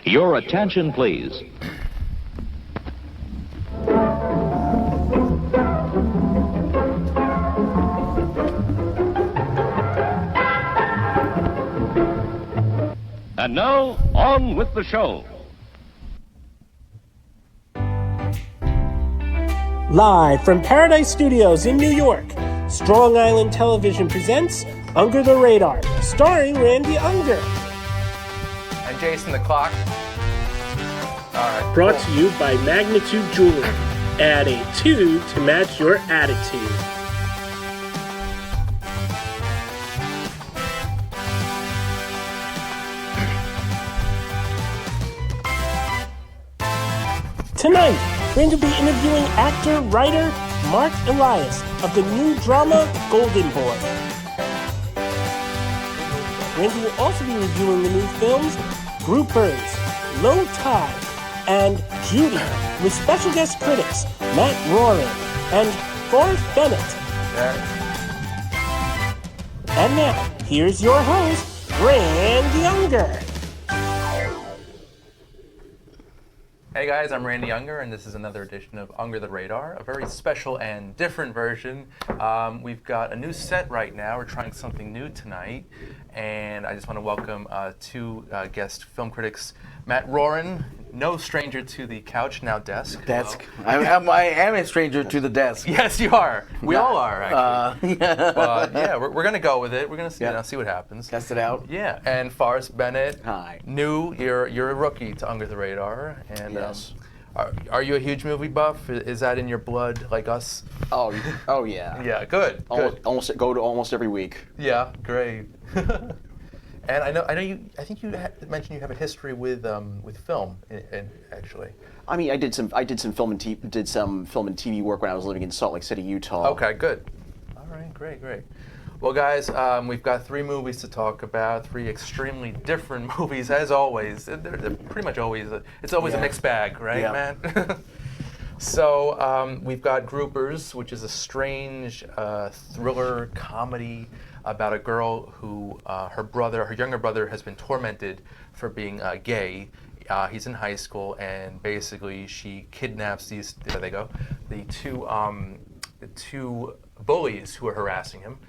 Your attention, please. And now, on with the show. Live from Paradise Studios in New York, Strong Island Television presents Under the Radar, starring Randy Unger. And Jason the Clock. All right. Brought to you by Magnitude Jewelry. Add a 2 to match your attitude. Tonight, we're going to be interviewing actor, writer Mark Elias of the new drama Golden Boy. Randy will also be reviewing the new films Groupers, Low Tide, and Judy, with special guest critics Matt Roran and Forrest Bennett. And now, here's your host, Randy Unger. Hey guys, I'm Randy Unger, and this is another edition of Unger the Radar, a very special and different version. We've got a new set right now. We're trying something new tonight, and I just want to welcome two guest film critics, Matt Roran, no stranger to the couch, now desk. Desk. I am a stranger to the desk. Yes, you are. We all are, actually. But yeah, we're going to go with it. We're going to see, see what happens. Test it out. Yeah, and Forrest Bennett. Hi. New, you're a rookie to Unger the Radar. And, yes. Are you a huge movie buff? Is that in your blood, like us? Oh yeah. Yeah, good. Almost go to almost every week. Yeah, great. And I know you. I think you mentioned you have a history with film, actually. I mean, I did some film and TV work when I was living in Salt Lake City, Utah. Okay, good. All right, great. Well, guys, we've got 3 movies to talk about. 3 extremely different movies, as always. They're pretty much always. It's always a mixed bag, right, man? So we've got Groupers, which is a strange thriller comedy about a girl who her younger brother has been tormented for being gay. He's in high school, and basically she kidnaps the two bullies who are harassing him,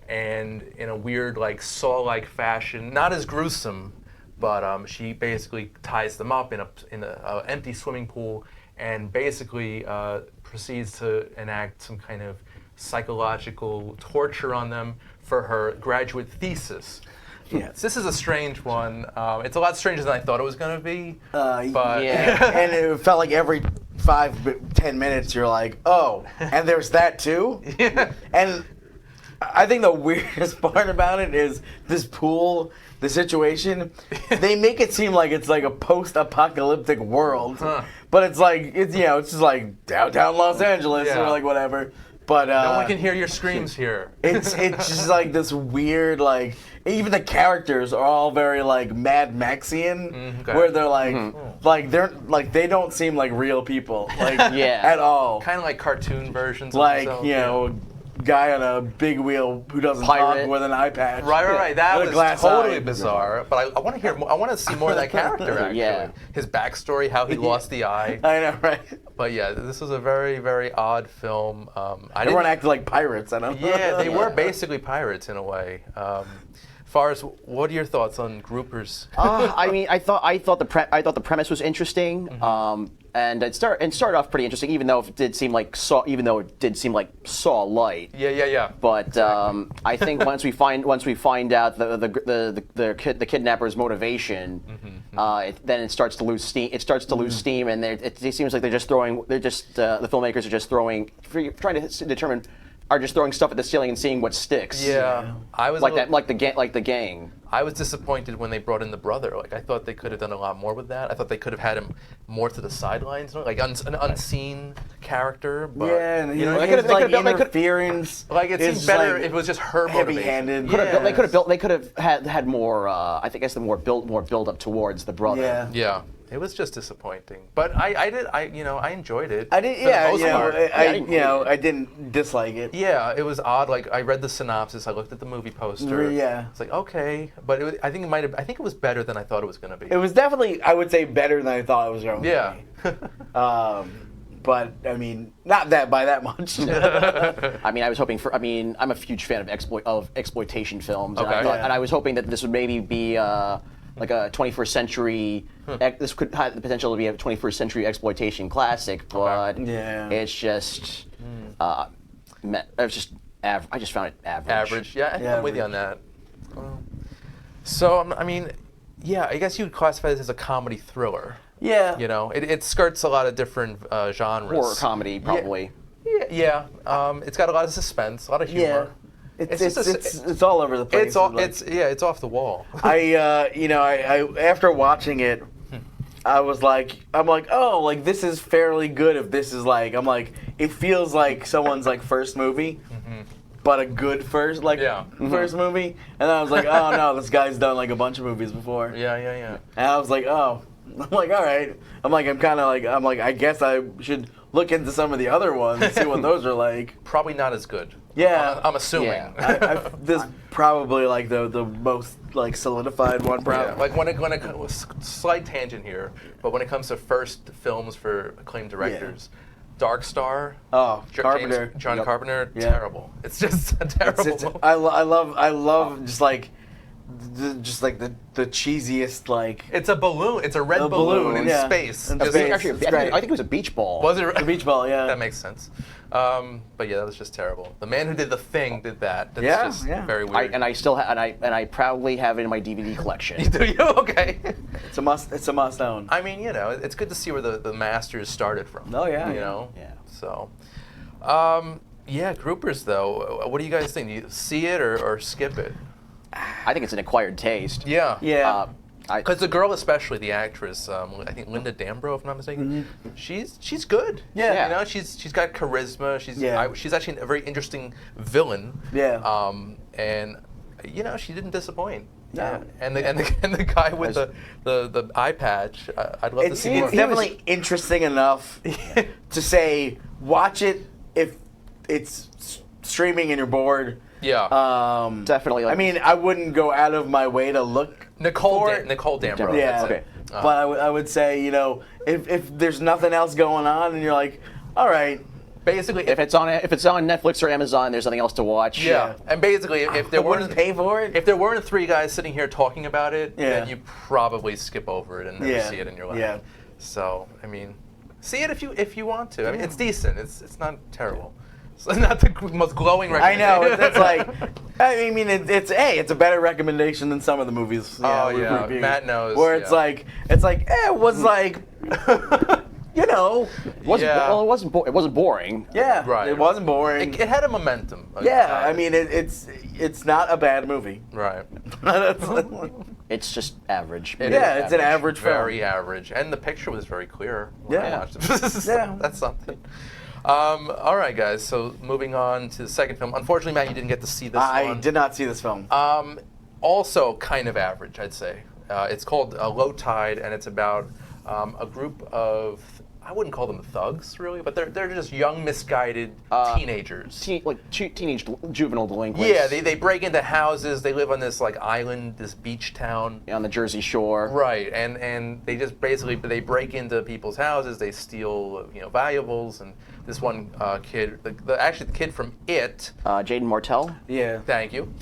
and in a weird, like, Saw-like fashion, not as gruesome, but she basically ties them up in a empty swimming pool, and basically proceeds to enact some kind of psychological torture on them for her graduate thesis. Yes. This is a strange one. It's a lot stranger than I thought it was going to be. But and it felt like every 5-10 minutes you're like, oh, and there's that too? Yeah. And I think the weirdest part about it is this pool, the situation, they make it seem like it's like a post-apocalyptic world. But it's like, it's just like downtown Los Angeles or like whatever. But no one can hear your screams here. It's just like this weird, like, even the characters are all very like Mad Maxian, where they're like they don't seem like real people, like at all. Kind of like cartoon versions. Like of themselves. Guy on a big wheel who doesn't talk with an eye patch. Right. That with was totally bizarre. But I want to hear more. I want to see more of that character. Actually, his backstory, how he lost the eye. I know, right? But yeah, this was a very, very odd film. Everyone acted like pirates. I know. Yeah, they were basically pirates in a way. Forrest, what are your thoughts on Groupers? I mean, I thought the premise was interesting, and it started off pretty interesting, even though it did seem like Saw light. Yeah. But I think once we find out the kidnapper's motivation, then it starts to lose steam. It starts to lose steam, and it seems like the filmmakers are just trying to determine. Are just throwing stuff at the ceiling and seeing what sticks. Yeah, I was like the gang. I was disappointed when they brought in the brother. Like, I thought they could have done a lot more with that. I thought they could have had him more to the sidelines, like an unseen character. But, and they could have interference. Like, it seemed better if it was just her heavy-handed. They could have had more. I think more build up towards the brother. Yeah. It was just disappointing, but I enjoyed it. I did, I didn't dislike it. Yeah, it was odd. Like, I read the synopsis, I looked at the movie poster. Yeah, it's like, okay, but I think it was better than I thought it was going to be. It was definitely, I would say, better than I thought it was going to be. But I mean, not that by that much. I mean, I was hoping for. I mean, I'm a huge fan of exploitation films, and, Okay. and I was hoping that this would maybe be like a 21st century. This could have the potential to be a 21st century exploitation classic, but it's just. It's just. I just found it average. Average, yeah, I'm with you on that. So I mean, yeah, I guess you would classify this as a comedy thriller. Yeah. You know, it skirts a lot of different genres. Horror comedy, probably. Yeah. It's got a lot of suspense, a lot of humor. It's all over the place. It's off the wall. I after watching it, I'm like, oh, like this is fairly good. If this is like, I'm like, it feels like someone's like first movie, but a good first movie. And then I was like, oh no, this guy's done like a bunch of movies before. Yeah. And I was like, oh. I'm like, all right. I'm like, I guess I should look into some of the other ones and see what those are like. Probably not as good. Yeah. I'm assuming. Yeah. This probably like the most like solidified one. Probably. Yeah. Like when it slight tangent here, but when it comes to first films for acclaimed directors, Dark Star. Oh, Carpenter. John Carpenter. Terrible. It's just a terrible. movie. I love just like the cheesiest like. It's a balloon. It's a red balloon in space. In Just- space. Actually, It's great. I think it was a beach ball. Was it The beach ball, yeah. That makes sense. But yeah, that was just terrible. The man who did The Thing did that. That's Yeah, just yeah. very weird. I still I proudly have it in my DVD collection. Do you? Okay. It's a must own. I mean, you know, it's good to see where the masters started from. Oh, yeah, You yeah. know. Yeah. So, yeah, groupers though. What do you guys think? Do you see it or skip it? I think it's an acquired taste. Yeah. Yeah. Because the girl, especially the actress, I think Linda Dambro, if I'm not mistaken, she's good. Yeah. You know, she's got charisma. Yeah. She's actually a very interesting villain. Yeah. And you know, she didn't disappoint. No. And the guy with the eye patch, I'd love to It's see more. definitely interesting enough to say watch it if it's streaming and you're bored. Yeah. Definitely. Like, I mean, I wouldn't go out of my way to look Nicole for it. Nicole Dambro. Yeah. That's Okay. it. But I would say, you know, if there's nothing else going on and you're like, all right, Basically, if it's on Netflix or Amazon, there's nothing else to watch. yeah. And basically, if I there wouldn't weren't pay for it. if there weren't three guys sitting here talking about it, Yeah. then you probably skip over it and never Yeah. see it in your life. Yeah. So I mean, see it if you want to. I mean, it's decent. It's not terrible. It's not the most glowing I know. recommendation. It's like, I mean, it's a better recommendation than some of the movies. Oh, we've yeah. reviewed, Matt knows, Where it's yeah. like, it was like, you know, It wasn't, Yeah. Well, it wasn't boring. yeah, Right. It wasn't boring. It had a momentum. yeah, I mean, it's not a bad movie. Right. That's- It's just average. It yeah, is it's an average film. Very average, and the picture was very clear. when I Yeah. watched it. Yeah. That's something. All right, guys. So moving on to the second film. Unfortunately, Matt, you didn't get to see this I one. did not see this film. Also, kind of average, I'd say. It's called Low Tide, and it's about a group of, I wouldn't call them thugs, really, but they're just young, misguided teenagers. Teenage juvenile delinquents. Yeah, they break into houses. They live on this like island, this beach town. on the Jersey Shore. Right, and they just basically they break into people's houses. They steal valuables, and this one kid, actually the kid from It. Jaden Martell. Yeah. Thank you.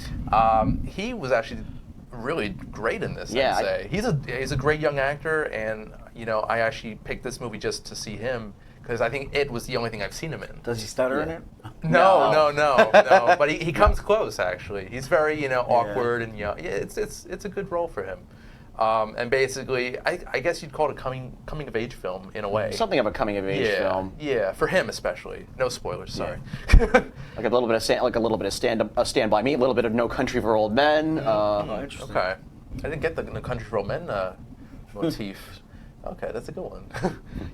He was actually really great in this. Yeah, I'd say he's a great young actor, and I actually picked this movie just to see him because I think It was the only thing I've seen him in. Does he stutter in it? No. But he comes close actually. He's very awkward and young. Yeah, it's a good role for him. And basically, I guess you'd call it a coming of age film in a way. Something of a coming of age film. Yeah, for him especially. No spoilers, sorry. Like a little bit of Stand By Me, a little bit of No Country for Old Men. Interesting. Okay. I didn't get the Country for Old Men motif. Okay, that's a good one.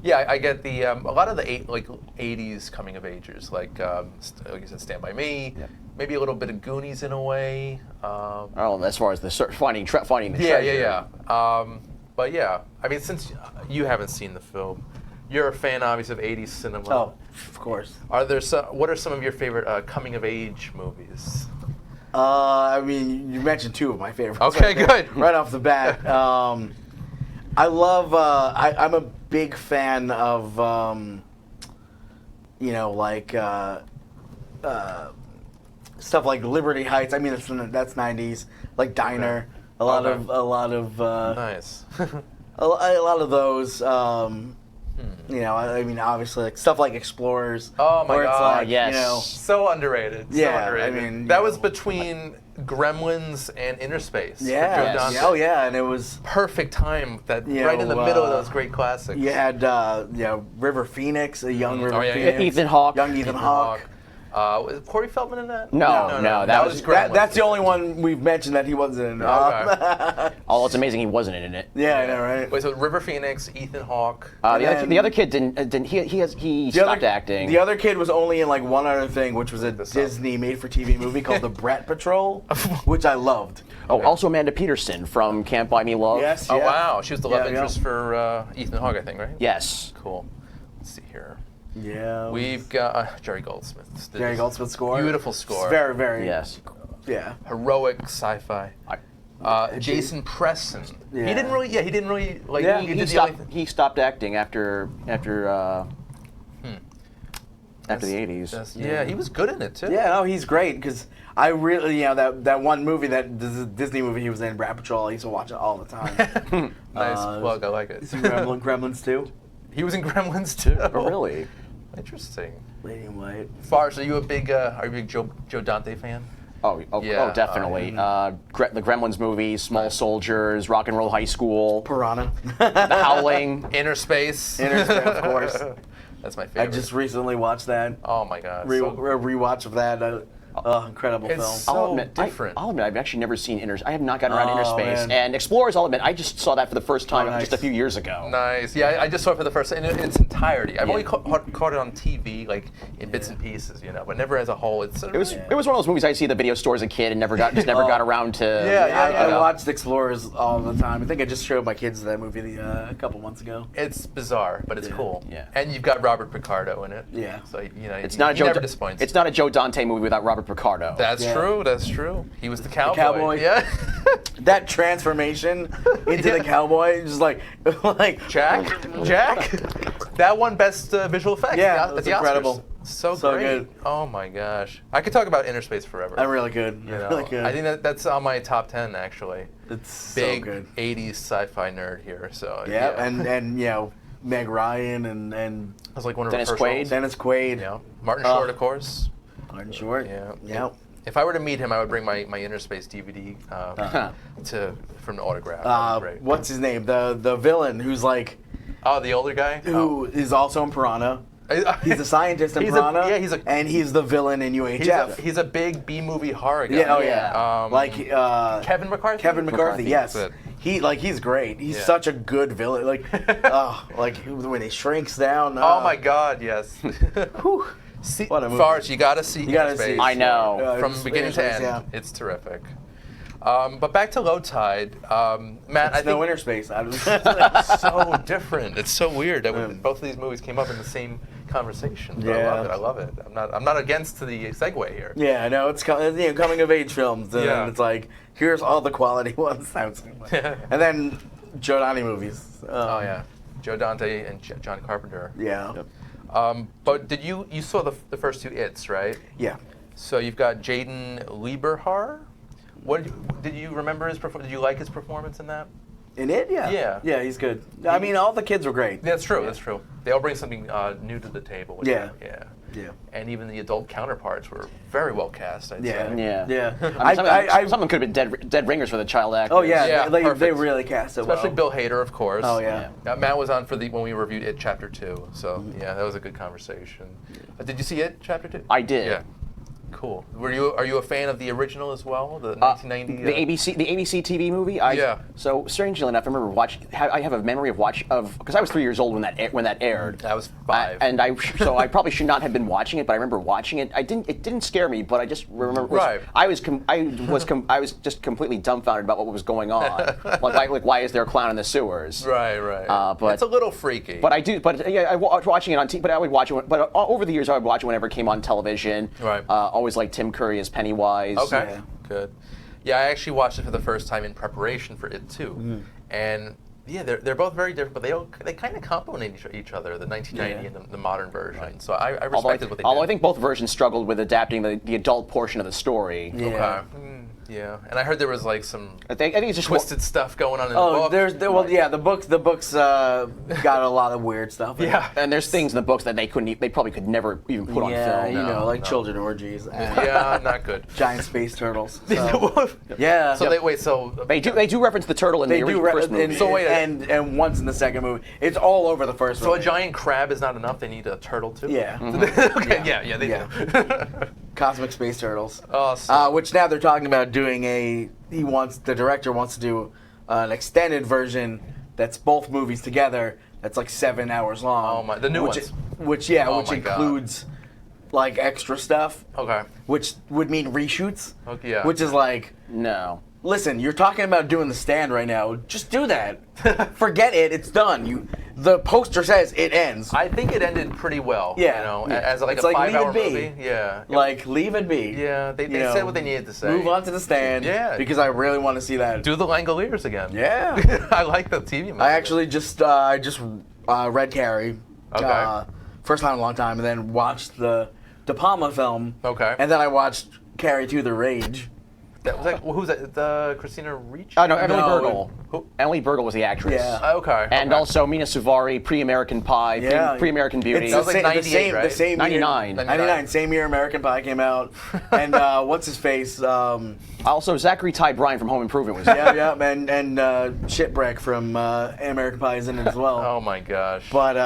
Yeah, I get the a lot of the 80s coming of agers, like you said, Stand By Me. Yeah. Maybe a little bit of Goonies in a way. As far as the finding the treasure. Yeah. But yeah, I mean, since you haven't seen the film, you're a fan, obviously, of 80s cinema. Oh, of course. What are some of your favorite coming of age movies? I mean, you mentioned two of my favorites. Okay, good. Right off the bat. I love. I'm a big fan of. Like stuff like Liberty Heights. I mean, that's 90s. Like Diner. A lot of. Nice. A lot of those. I mean, obviously, like stuff like Explorers. Oh my where it's God, like, yes. So underrated. Yeah, so underrated. I mean, that you was know. between Gremlins and Inner Space. for Yeah. Joe Yes. Dante. Oh yeah, and it was. Perfect time. That You right in the know, middle of those great classics. You had River Phoenix, a young River Oh, yeah, Phoenix. Ethan Hawke. Young Ethan Hawke. Was Corey Feldman in that? No, that was Gremlins. That's the only one we've mentioned that he wasn't in. Okay. Oh, it's amazing he wasn't in it. Yeah, I know, right? Wait, so River Phoenix, Ethan Hawke. The other kid didn't. He stopped acting. The other kid was only in like one other thing, which was a Disney made-for-TV movie called The Brat Patrol, which I loved. Oh, also Amanda Peterson from Can't Buy Me Love. Yes. Oh yeah. wow, she was the love Yeah, interest yeah. for Ethan Hawke, I think, right? Yes. Cool. Let's see here. Yeah. We've got Jerry Goldsmith. Jerry Goldsmith score. Beautiful score. It's very, very. Yes. Yeah. Heroic sci-fi. Jason Preston. Yeah. He didn't really like. Yeah, he He did the stopped. only thing. He stopped acting after the 80s. Yeah, he was good in it too. Yeah, no, he's great because I really, that one movie, that Disney movie he was in, Brat Patrol, I used to watch it all the time. Nice plug. I like it. Is he Gremlins too? He was in Gremlins too. Oh, really? Interesting. Lady in White. Fars, are you a big Joe Dante fan? Oh, definitely. The Gremlins movies, Small Soldiers, Rock and Roll High School, Piranha. The Howling. Inner Space. Inner Space, of course. That's my I favorite. just recently watched that. Oh my God. Rewatch of that. Incredible It's film. so different. I'll admit, I've actually never seen I have not gotten around Inner Oh, Space. man. And Explorers, I'll admit, I just saw that for the first time Oh, nice. just a few years ago. Nice. Yeah, I just saw it for the first time in its entirety. I've only caught it on TV, like in bits and pieces, but never as a whole. It was one of those movies I see at the video store as a kid and never got around to. I watched Explorers all the time. I think I just showed my kids that movie a couple months ago. It's bizarre, but it's cool. Yeah. And you've got Robert Picardo in it. Yeah. So It's he not a Joe. never disappoints. It's not a Joe Dante movie without Robert Picardo. That's true. That's true. He was the cowboy. cowboy. Yeah. That transformation into the cowboy, just like Jack. That won best visual effects. Yeah, at that's the Oscars. incredible. So So great. good. Oh my gosh. I could talk about Inner Space forever. I'm really good. Really good. I think that's on my top 10 actually. It's Big so good. 80s sci-fi nerd here. So Yeah, and Meg Ryan and I was like one of Dennis her first Quaid. roles. Dennis Quaid. Yeah. Martin Short, of course. Martin Short. Yeah. Yep. If I were to meet him, I would bring my Inner Space DVD from the autograph. That would be great. What's his name? The villain who's like Oh, the older guy? who is also in Piranha. Oh. He's a scientist in He's Piranha. and he's the villain in UHF. he's a big B-movie horror guy. Yeah, oh yeah. Like Kevin McCarthy? Kevin McCarthy, yes. That's it. He's great. He's Yeah. such a good villain. Like when he shrinks down. Oh my God, yes. See, What a movie. Fars, you gotta see You gotta Inner see. Space. I know. From beginning to end. Yeah. It's terrific. But back to Low Tide, Matt. It's no Inner Space. It's so different. It's so weird that both of these movies came up in the same conversation. But Yeah. I love it. I'm not against the segue here. Yeah, I know. It's coming of age films, and Yeah. it's like here's all the quality ones. And then Joe Dante movies. Oh yeah, Joe Dante and John Carpenter. Yeah. But you saw the first two It's, right? Yeah. So you've got Jaden Lieberhar. What did you remember his performance? Did you like his performance in that? In it, yeah. Yeah. Yeah, he's good. I mean, all the kids were great. That's true. That's true. They all bring something new to the table. Which Yeah. Yeah. Yeah. And even the adult counterparts were very well cast. I'd Yeah. say. Yeah. Yeah. Someone could have been dead ringers for the child actors. Oh yeah, Yeah, they perfect. really cast it Especially well. Bill Hader, of course. Oh yeah. Matt was on for when we reviewed It Chapter 2. So yeah, that was a good conversation. Did you see It Chapter 2? I did. Yeah. Cool. Are you a fan of the original as well? The 1990. The ABC TV movie. Yeah. So strangely enough, I remember I have a memory of because I was 3 years old when that aired. I was 5. And I probably should not have been watching it, but I remember watching it. It didn't scare me, but I just remember. Right. I was just completely dumbfounded about what was going on. like why is there a clown in the sewers? Right. But it's a little freaky. But I was watching it on TV. But I would watch it. But over the years, I would watch it whenever it came on television. Right. always liked Tim Curry as Pennywise. Okay, Yeah. good. Yeah, I actually watched it for the first time in preparation for it too, and yeah, they're both very different, but they kind of complement each other. The 1990 and the modern version. So I respected what they did. Although I think both versions struggled with adapting the adult portion of the story. Yeah. Okay. Yeah, and I heard there was like some I think it's just twisted stuff going on in the Oh, book. the books got a lot of weird stuff. Yeah. And there's things in the books that they probably could never even put on Yeah, film. you know, like no. children orgies and Yeah, not good. giant space turtles. So, yeah. So They do reference the turtle in They the do first movie. So wait, and once in the second movie. It's all over the first So a movie. giant crab is not enough. They need a turtle too. Yeah. Okay. Yeah. They do. Cosmic space turtles. Oh, so- Which now they're talking about doing the director wants to do an extended version that's both movies together. That's like 7 hours long. Oh my- the new ones. Which Oh my God. includes like extra stuff. Okay. Which would mean reshoots. Okay, yeah. Which is like, No. listen, you're talking about doing The Stand right now. Just do that. Forget it. It's done. The poster says it ends. I think it ended pretty well. Yeah. You know, Yeah. as like It's a like, leave 5-hour it be. movie. Yeah. Like, leave it be. Yeah. They You know, said what they needed to say. Move on to The Stand. Yeah. Because I really want to see that. Do the Langoliers again. Yeah. I like the TV movie. I actually just read Carrie. Okay. First time in a long time, and then watched the De Palma film. Okay. And then I watched Carrie 2: The Rage. Who's that? The Christina Ricci? Oh no, Emily No. Bergel. Who? Emily Bergel was the actress. Yeah. Okay. And okay. also Mina Suvari, pre-American Pie, Yeah. pre-American Beauty. It's That was the like same, 98, the right? same 99. Year, 99. Same year American Pie came out. And what's his face? Also, Zachary Ty Bryan from Home Improvement was Yeah, and Shipwreck from American Pie is in it as well. Oh my gosh. But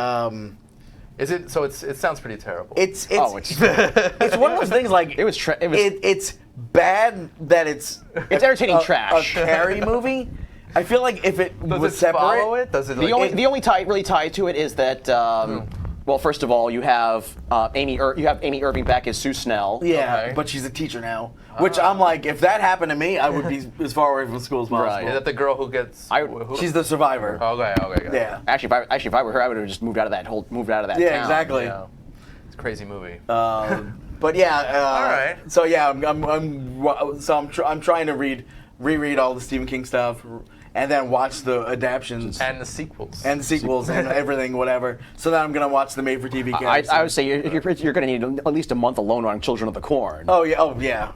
Is it? So it sounds pretty terrible. it's it's one of those things like it was it's bad that it's entertaining a trash. Carrie movie. I feel like if it Does was it separate, follow it? Does it? the only really tie to it is that well, first of all, you have Amy Irving back as Sue Snell. yeah, Okay. but she's a teacher now. Which I'm like, if that happened to me, I would be as far away from school as possible. Right. Is that the girl who gets? Who? She's the survivor. Okay. Okay. Yeah. Actually, if I were her, I would have just moved out of that Yeah, town. exactly. Yeah. It's a crazy movie. But yeah. All right. So yeah, I'm trying to reread all the Stephen King stuff, and then watch the adaptions And the sequels. and the sequels and everything, whatever. So then I'm gonna watch the made-for-TV. I would say you're going to need at least a month alone on Children of the Corn. Oh yeah.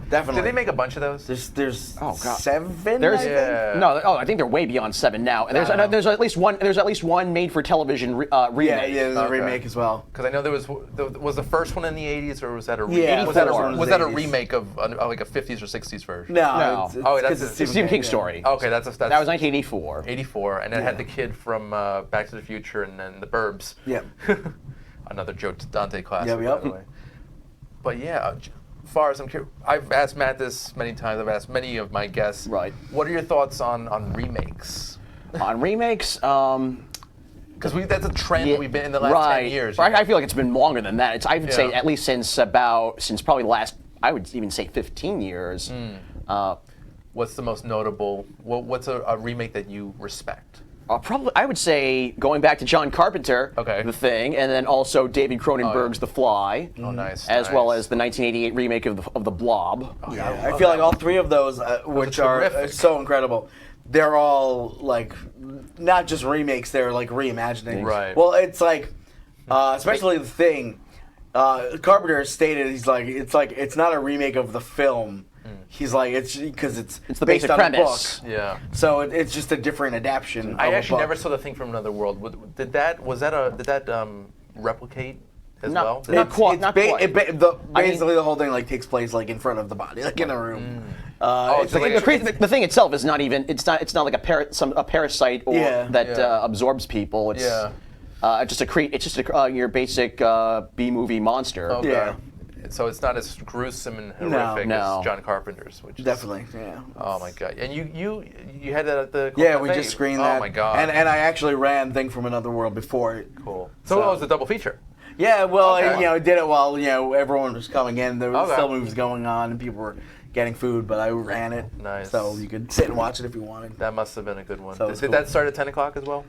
Definitely. Did they make a bunch of those? There's Oh, God. 7. There's I think? Yeah. no, I think they're way beyond 7 now. And there's at least one made for television remake. Yeah, there's a Okay. remake as well. Because I know there was the first one in the 80s, or was that a Yeah, was that a, 84. was that a 80s. remake of like a 50s or 60s version? No. No. It's, Oh, that's 'cause a it's Stephen King yeah. story. Okay, that's That was 1984. 84, and it Yeah. had the kid from Back to the Future and then The Burbs. Yep. Another Joe Dante classic, Yep. by the way. But yeah, as far as I'm curious, I've asked Matt this many times. I've asked many of my guests. Right. What are your thoughts on remakes? On remakes, Because that's a trend yeah, we've been in the last right. 10 years. I feel like it's been longer than that. I would say Yeah. at least since probably the last, I would even say 15 years. What's the most notable? What's a remake that you respect? Probably, I would say going back to John Carpenter, Okay. The Thing, and then also David Cronenberg's The Fly, Oh, nice. as well nice. as the 1988 remake of the Blob. Oh, Yeah, I I love feel like that all one. three of those, which are terrific. so incredible, they're all like not just remakes; they're like reimagining. Right. Well, it's like, especially The Thing. Carpenter stated it's not a remake of the film. He's like it's because it's the based basic on premise. a book. Yeah. So it's just a different adaptation. I of a actually book. never saw The Thing from Another World. Did that replicate as Not- well? not quite. Basically, the whole thing like takes place like in front of the body, like in a room. It's so like, like- The Thing itself is not even. It's not like a parasite or Yeah. that Yeah. absorbs people. It's Yeah. it's just your basic B movie monster. Okay. Yeah. So it's not as gruesome and No. horrific No. as John Carpenter's, which is, definitely, yeah. Oh my god! And you had that at the Yeah, we cafe? just screened that. Oh my god! And I actually ran Thing from Another World before it. cool. So it was a double feature. Yeah, well, Okay. I did it while everyone was coming in. There was Okay. still movies going on, and people were getting food, but I ran it. Nice. So you could sit and watch it if you wanted. That must have been a good one. So Did, it's did cool. that start at 10 o'clock as well?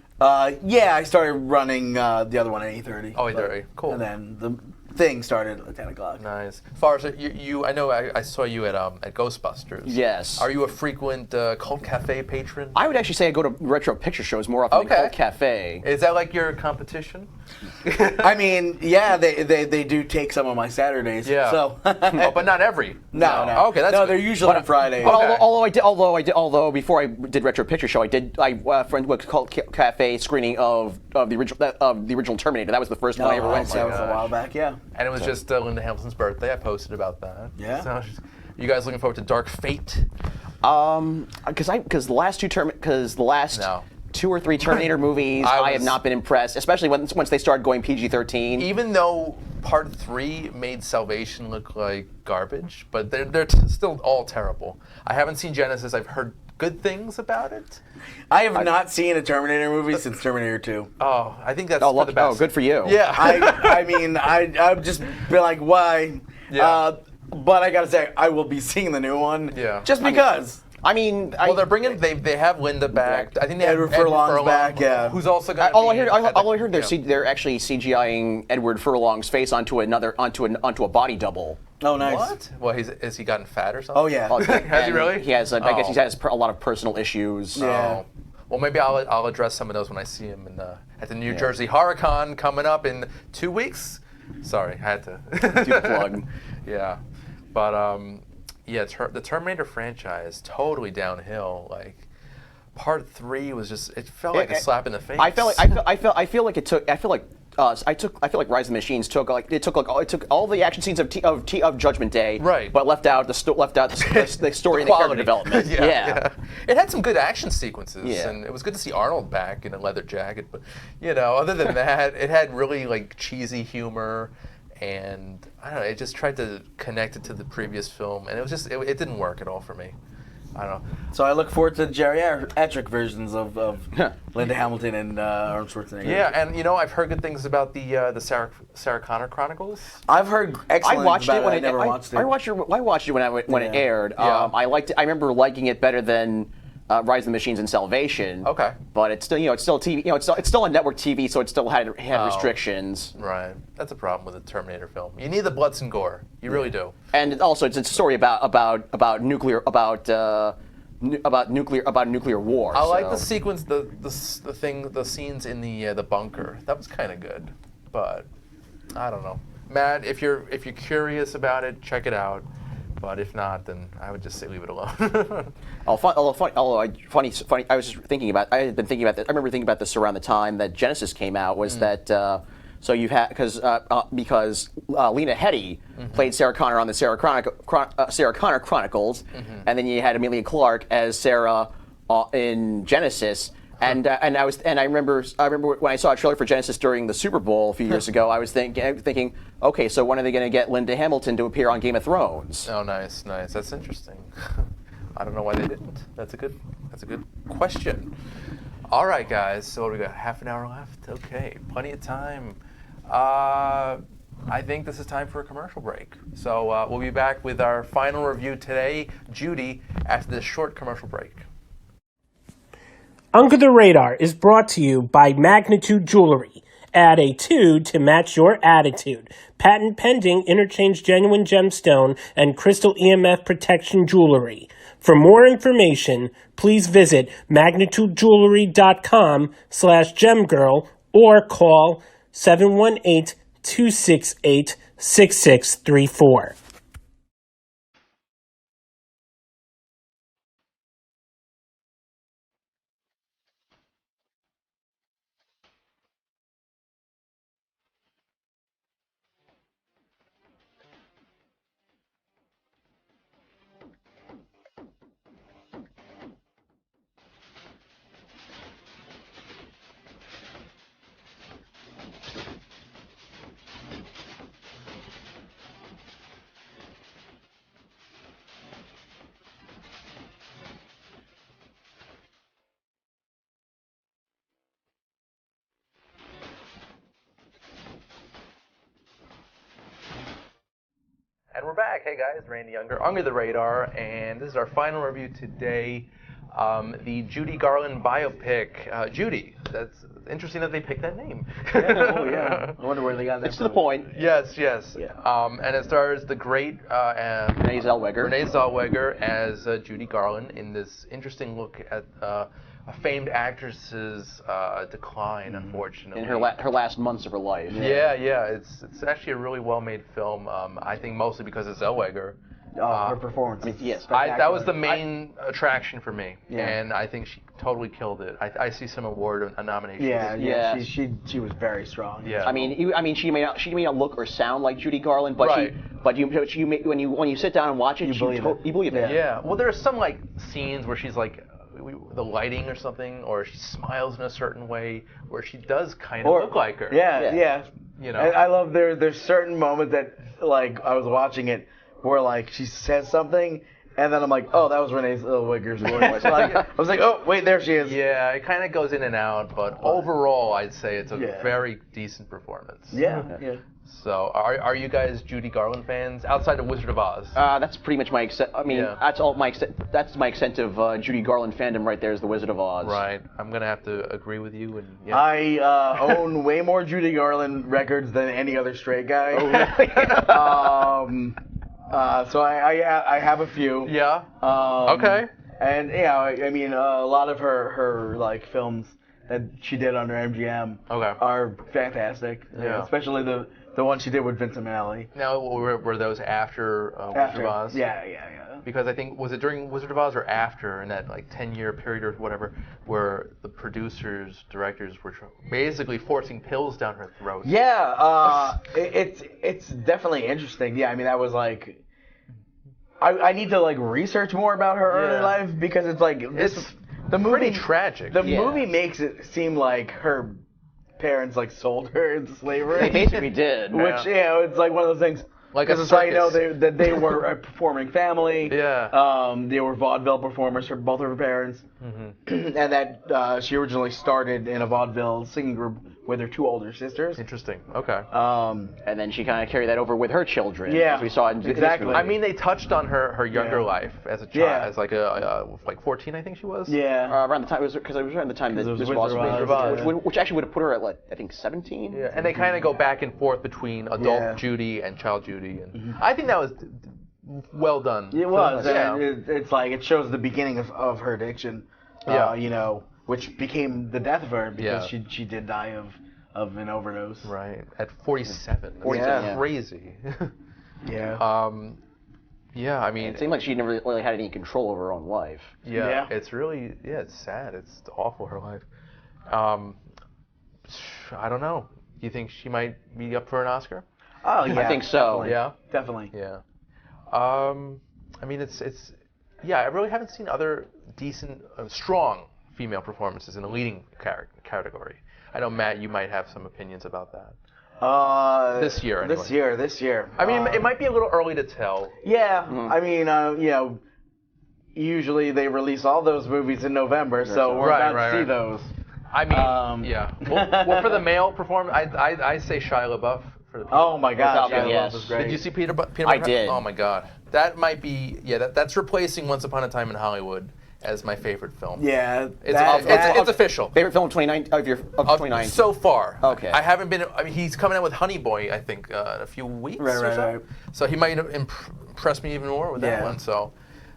Yeah, I started running the other one at 8:30. Oh, 8:30. Cool. And then the thing started at 10 o'clock. Nice. Forrest, I know I saw you at Ghostbusters. Yes. Are you a frequent Cult Cafe patron? I would actually say I go to retro picture shows more often than Cult Cafe. Is that like your competition? I mean, yeah, they do take some of my Saturdays. Yeah. So. Oh, but not every. No. Okay, that's no. good. They're usually on Fridays. But although before I did retro picture show, I went to a Cult Cafe screening of the original Terminator. That was the first one I ever went to. That was a while back, yeah. And it was just Linda Hamilton's birthday. I posted about that. Yeah. So, you guys looking forward to Dark Fate? Because the last No. 2 or 3 Terminator movies, I have not been impressed, especially once they started going PG-13. Even though Part 3 made Salvation look like garbage, but they're still all terrible. I haven't seen Genesis. I've heard good things about it. I have not seen a Terminator movie since Terminator 2. Oh, I think that's for the best. Oh, good for you. Yeah. I mean, I've just been like, why? Yeah. But I gotta say, I will be seeing the new one. Yeah. Just because. Well, they're bringing. They have Linda back. I think they have Edward Furlong's back, yeah. Who's also going to all I heard they're actually CGIing Edward Furlong's face onto a body double. Oh, nice. What? Well, has he gotten fat or something? Oh, yeah. Has he really? He has. I guess he has a lot of personal issues. Yeah. Oh. Well, maybe I'll address some of those when I see him at the New Jersey HorrorCon coming up in 2 weeks. Sorry, I had to Do the plug. Yeah, but yeah, the Terminator franchise totally downhill. Like Part 3 was it felt like a slap in the face. I feel like Rise of the Machines took all the action scenes of Judgment Day, right? But left out the story and the character development. Yeah. It had some good action sequences, Yeah. and it was good to see Arnold back in a leather jacket. But other than that, it had really like cheesy humor, and I don't know. It just tried to connect it to the previous film, and it was just it didn't work at all for me. I don't know. So I look forward to the geriatric versions of Linda Hamilton and Arnold Schwarzenegger. Yeah, and I've heard good things about the Sarah Connor Chronicles. I've heard excellent I watched about it when I never watched it. I watched it when it aired. Yeah. I liked it. I remember liking it better than Rise of the Machines and Salvation. Okay. But it's still it's still TV. It's still on network TV, so it still had restrictions. Right. That's a problem with a Terminator film. You need the bloods and gore. You really do. And also, it's a story about nuclear war. I like the sequence, the scenes in the bunker. That was kind of good, but I don't know. Matt, if you're curious about it, check it out. But if not, then I would just say leave it alone. Funny. I was just thinking about. I had been thinking about this. I remember thinking about this around the time that Genesis came out. Was that so? You had because Lena Headey played Sarah Connor on the Sarah Connor Chronicles, and then you had Emilia Clarke as Sarah in Genesis. And I remember when I saw a trailer for Genesis during the Super Bowl a few years ago, I was thinking, okay, so when are they going to get Linda Hamilton to appear on Game of Thrones? Oh, nice. That's interesting. I don't know why they didn't. That's a good question. All right, guys. So what do we got? Half an hour left. Okay, plenty of time. I think this is time for a commercial break. So we'll be back with our final review today, Judy, after this short commercial break. Under the Radar is brought to you by Magnitude Jewelry. Add a 2 to match your attitude. Patent pending, interchange genuine gemstone and crystal EMF protection jewelry. For more information, please visit magnitudejewelry.com/gemgirl or call 718-268-6634. And we're back. Hey guys, Randy Younger, Under the Radar, and this is our final review today. the Judy Garland biopic. Judy. That's interesting that they picked that name. Oh yeah. I wonder where they got that It's from. to the point. Yes. Yeah. And it stars the great Renee Zellweger as Judy Garland in this interesting look at a famed actress's decline, unfortunately. In her last months of her life. Yeah. It's actually a really well-made film. I think mostly because of Zellweger. Oh, her performance. yes. That was the main attraction for me, Yeah. and I think she totally killed it. I see some award nominations. Yeah. She was very strong. Yeah. I mean, she may not look or sound like Judy Garland, but Right. when you sit down and watch it, you believe it. Yeah. Well, there are some like scenes where she's like the lighting or something, or she smiles in a certain way where she does kind of look like her. Yeah. You know. And I love there's certain moments that like I was watching it where like she says something and then I'm like, oh, that was Renee Zellweger's voice. I was like, oh, wait, there she is. Yeah, it kind of goes in and out, but overall, I'd say it's a very decent performance. Yeah. So, are you guys Judy Garland fans outside of Wizard of Oz? That's pretty much my extent. I mean, Yeah. that's all my extent. That's my extent of Judy Garland fandom right there. Is the Wizard of Oz. Right. I'm gonna have to agree with you. And yeah. I own way more Judy Garland records than any other straight guy. So I have a few. Yeah. Okay. And I mean a lot of her like films that she did under MGM are fantastic. Yeah. Especially the one she did with Vincent Minnelli. Now, were those after Wizard of Oz? Yeah. Because I think, was it during Wizard of Oz or after, in that like 10-year period or whatever, where the producers, directors were basically forcing pills down her throat? Yeah, it's definitely interesting. Yeah, I mean that was like, I need to like research more about her early life because it's like the movie pretty tragic. The movie makes it seem like her parents like sold her into slavery. They basically did. Which it's like one of those things. Like a Because it's like, circus. that they were a performing family. Yeah. They were vaudeville performers for both of her parents. And that she originally started in a vaudeville singing group with her two older sisters. Interesting. Okay. And then she kind of carried that over with her children. Yeah, as we saw in this exactly. movie. I mean, they touched on her younger life as a child, Yeah. as like like 14, I think she was. Yeah. around the time it was around the time that it was this Wizard was of Oz, which actually would have put her at like I think 17. Yeah, and they kind of go back and forth between adult Judy and child Judy, and I think that was well done. It was. Yeah. And it's like it shows the beginning of her addiction. Which became the death of her because she did die of an overdose. Right. At 47. That's Yeah. crazy. Yeah. Yeah, I mean, It seemed like she never really had any control over her own life. yeah, it's really, it's sad. It's awful, her life. I don't know. Do you think she might be up for an Oscar? Oh yeah. I think so. Definitely. Yeah? Definitely. Yeah. I mean, it's I really haven't seen other decent, strong female performances in a leading category. I know, Matt, you might have some opinions about that. This year, anyway. This year. I mean, it might be a little early to tell. Yeah. I mean, usually they release all those movies in November, so we're about to see those. I mean, yeah. Well, for the male performance, I say Shia LaBeouf for the. Oh my gosh, Without Shia yes. LaBeouf was great. Did you see Peter? I did. Oh my God, that might be that's replacing Once Upon a Time in Hollywood as my favorite film. Yeah. It's official. Favorite film of 2019? So far. Okay. I haven't been. I mean, he's coming out with Honey Boy, I think, in a few weeks or so. Right. So he might impress me even more with that one. So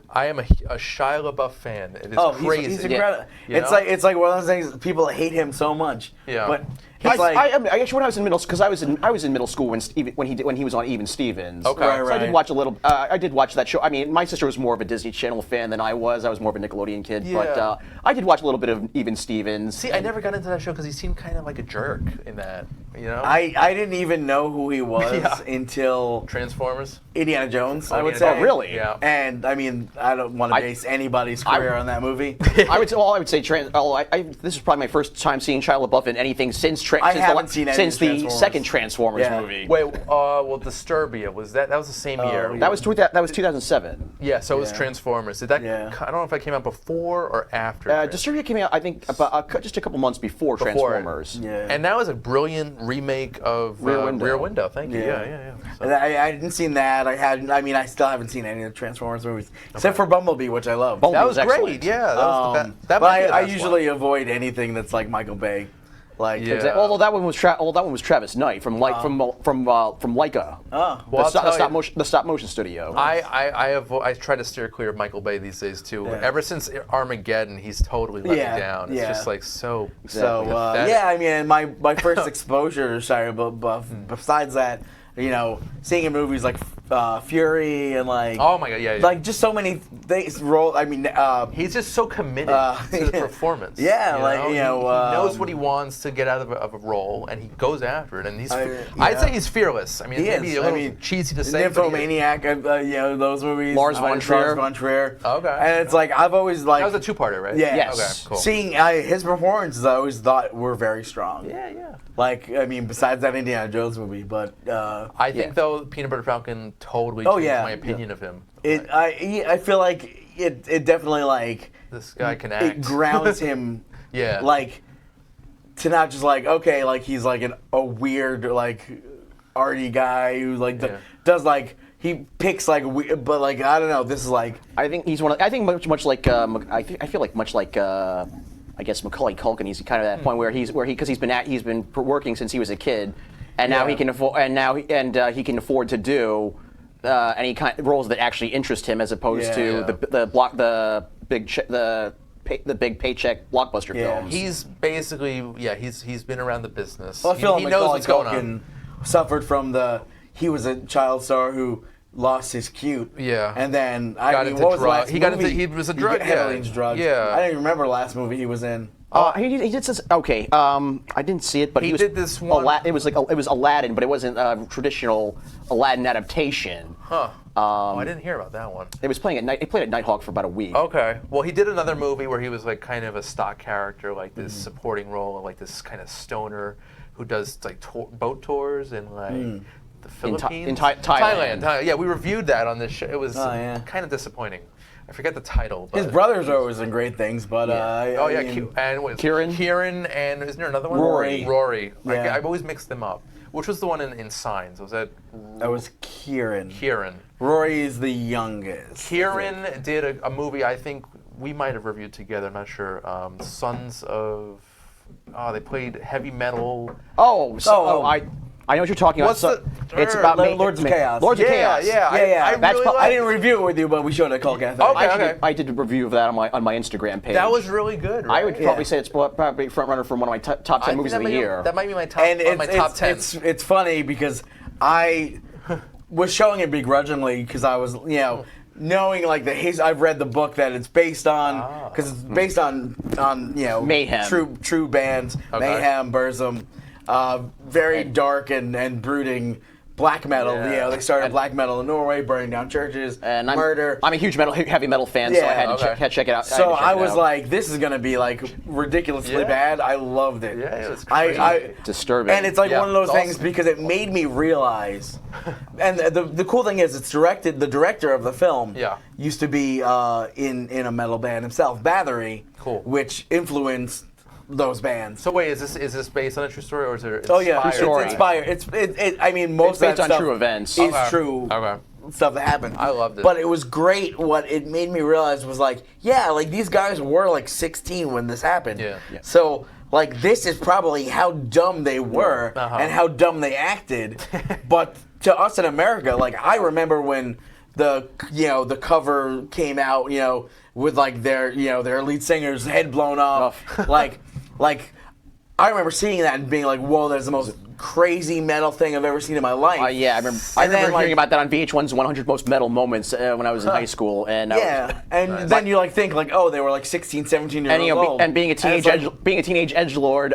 I am a Shia LaBeouf fan. It is crazy. He's incredible. You know? It's like one of those things. People hate him so much. Yeah. But I he's like. actually, when I was in middle school, because I was in middle school when he was on Even Stevens. Okay. Right, So I did watch a little. I did watch that show. I mean, my sister was more of a Disney Channel fan than I was. I was more of a Nickelodeon kid. Yeah. But I did watch a little bit of Even Stevens. See, I never got into that show because he seemed kind of like a jerk in that. You know. I didn't even know who he was until Transformers. Indiana Jones, I would Indiana say. Jones. really? Yeah. And I mean, I don't want to base anybody's career on that movie. I would say this is probably my first time seeing Shia LaBeouf in anything since I haven't seen any since of the the Transformers. second Transformers Yeah. movie. Wait, well, Disturbia that was the same year. That was 2007. Yeah, so it was Yeah. Transformers. Did that? Yeah. I don't know if that came out before or after. Disturbia came out, I think, about just a couple months before Transformers. Yeah. And that was a brilliant remake of Rear Window. Thank you. Yeah. So- And I didn't seen that. I still haven't seen any of the Transformers movies except for Bumblebee, which I love. Bumblebee that was great. excellent. Yeah, that was the best. That but might be the I best usually avoid anything that's like Michael Bay. Like, Yeah. Although that one was Travis Knight from Leica, Well, the, I'll stop, tell the, stop you, motion, the stop motion studio. I try to steer clear of Michael Bay these days too. Yeah. Ever since Armageddon, he's totally let Yeah, me down. It's yeah. just like so. So pathetic. yeah, I mean, my first exposure to Shia LaBeouf, besides that, seeing in movies like Fury and like Oh my god, yeah. like just so many things. He's just so committed to the performance. Yeah, he knows what he wants to get out of a role, and he goes after it. And he's, I'd say he's fearless. I mean, He maybe is. a little I mean, cheesy to say. but he is. Nymphomaniac, those movies. Lars von Trier. Okay. And it's like I've always like That was a two-parter, right? Yeah. Yes. Okay, cool. seeing his performances. I always thought were very strong. Yeah. Like I mean, besides that Indiana Jones movie, but I think though Peanut Butter Falcon totally Oh, changed yeah. my opinion of him. I feel like it definitely like This guy can it act. grounds him. Yeah. Like to not just like okay, like he's like a weird like arty guy who like does like he picks like but like I don't know. This is like I think he's one. I think much like I feel like much like. I guess Macaulay Culkin. He's kind of at that point where he's been working since he was a kid, and now he can afford he can afford to do any kind of roles that actually interest him as opposed to the big paycheck blockbuster films. He's basically he's been around the business. well, I feel he like knows Macaulay what's going Culkin on. suffered from he was a child star who lost his cute. Yeah. And then Got into what was the drug- last he got into- movie? he was a drug- He got heavily yeah. into drugs. Yeah. I don't even remember the last movie he was in. He did this. Okay, I didn't see it, but He was did this one- It was Aladdin, but it wasn't a traditional Aladdin adaptation. Huh. I didn't hear about that one. It was playing at night. It played at Nighthawk for about a week. Okay. Well, he did another movie where he was like kind of a stock character, like this supporting role, like this kind of stoner who does like boat tours in like the Philippines, in Thailand. Yeah, we reviewed that on this show. It was yeah. kind of disappointing. I forget the title. But His brothers are always in great things, but I mean, and was Kieran? Kieran, and isn't there another one? Rory. Rory. Yeah. I've always mixed them up. Which was the one in Signs? Was that that was Kieran. Kieran? Rory is the youngest. Kieran did a movie I think we might have reviewed together. I'm not sure. Sons of. Oh, they played heavy metal. I know what you're talking about. What's It's about Lords of Chaos. Lords of Chaos. Yeah. I That's really fu- I didn't review it with you, but we showed it at Cult Cafe. Okay. I did a review of that on my Instagram page. That was really good. Right? I would probably say it's probably front runner for one of my top I 10 think movies that of the might be- year. That might be my top. And on my top 10. It's funny because I was showing it begrudgingly because I was knowing like I've read the book that it's based on because it's based on Mayhem. true bands Mayhem, Burzum, very dark and brooding black metal. Yeah. They started black metal in Norway, burning down churches, and murder. I'm a huge heavy metal fan, so I had to check it out. So I was like, this is gonna be like ridiculously bad. I loved it. Yeah, it was crazy. Disturbing. And it's like one of those it's things awesome. because it made me realize. And the cool thing is, it's directed. The director of the film used to be in a metal band himself, Bathory, which influenced those bands. So wait, is this based on a true story or is it? Oh yeah, inspired? it's inspired. I mean, most It's based of that on stuff true events. is Okay. true. Okay. Stuff that happened. I loved it. But it was great. What it made me realize was like, like these guys were like 16 when this happened. Yeah. So like this is probably how dumb they were and how dumb they acted. But to us in America, like I remember when the cover came out, with like their lead singer's head blown off, like I remember seeing that and being like, whoa, that's the most crazy metal thing I've ever seen in my life. I remember hearing about that on VH1's 100 Most Metal Moments when I was in high school. And then you like think like, oh, they were like 16, 17 years old. and being a teenage edgelord,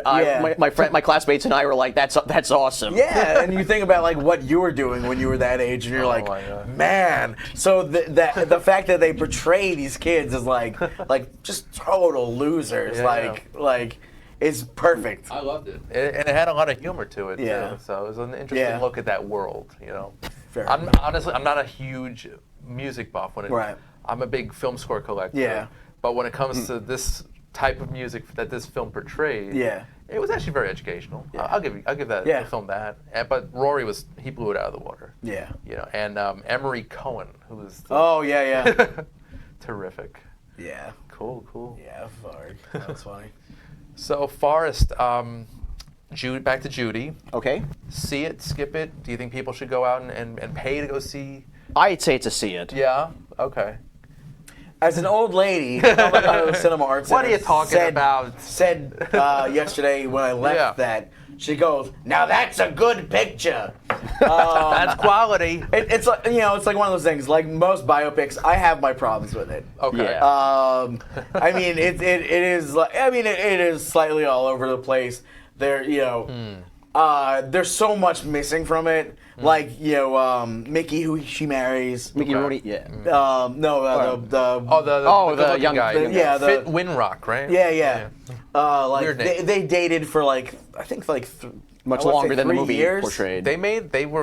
my classmates and I were like, that's awesome. Yeah, and you think about like what you were doing when you were that age, and you're like, my God. man. So the fact that they portray these kids as like just total losers, like is perfect. I loved it. And it had a lot of humor to it, Yeah. too. So it was an interesting look at that world, you know. Fair I'm enough. honestly, I'm not a huge music buff. Right. I'm a big film score collector. Yeah. But when it comes to this type of music that this film portrayed, it was actually very educational. Yeah. I'll give that the film that. But Rory he blew it out of the water. Yeah. You know, and Emery Cohen, who was terrific. Yeah. Cool. Yeah, sorry. That was funny. So Forrest, back to Judy. Okay. See it, skip it. Do you think people should go out and pay to go see? I'd say to see it. Yeah. Okay. As an old lady, Cinema Arts What are you Center talking about? Said yesterday when I left that, she goes, "Now that's a good picture." That's quality. It's like, it's like one of those things. Like most biopics, I have my problems with it. Okay. Yeah. I mean, it is like, it is slightly all over the place. There, there's so much missing from it. Like, Mickey, who she marries. Mickey Rooney, yeah. The young guy. Fit Winrock, right? Yeah. Like Weird name. they dated for like, I think like Much I wanna longer say than the 3 movie years. portrayed. They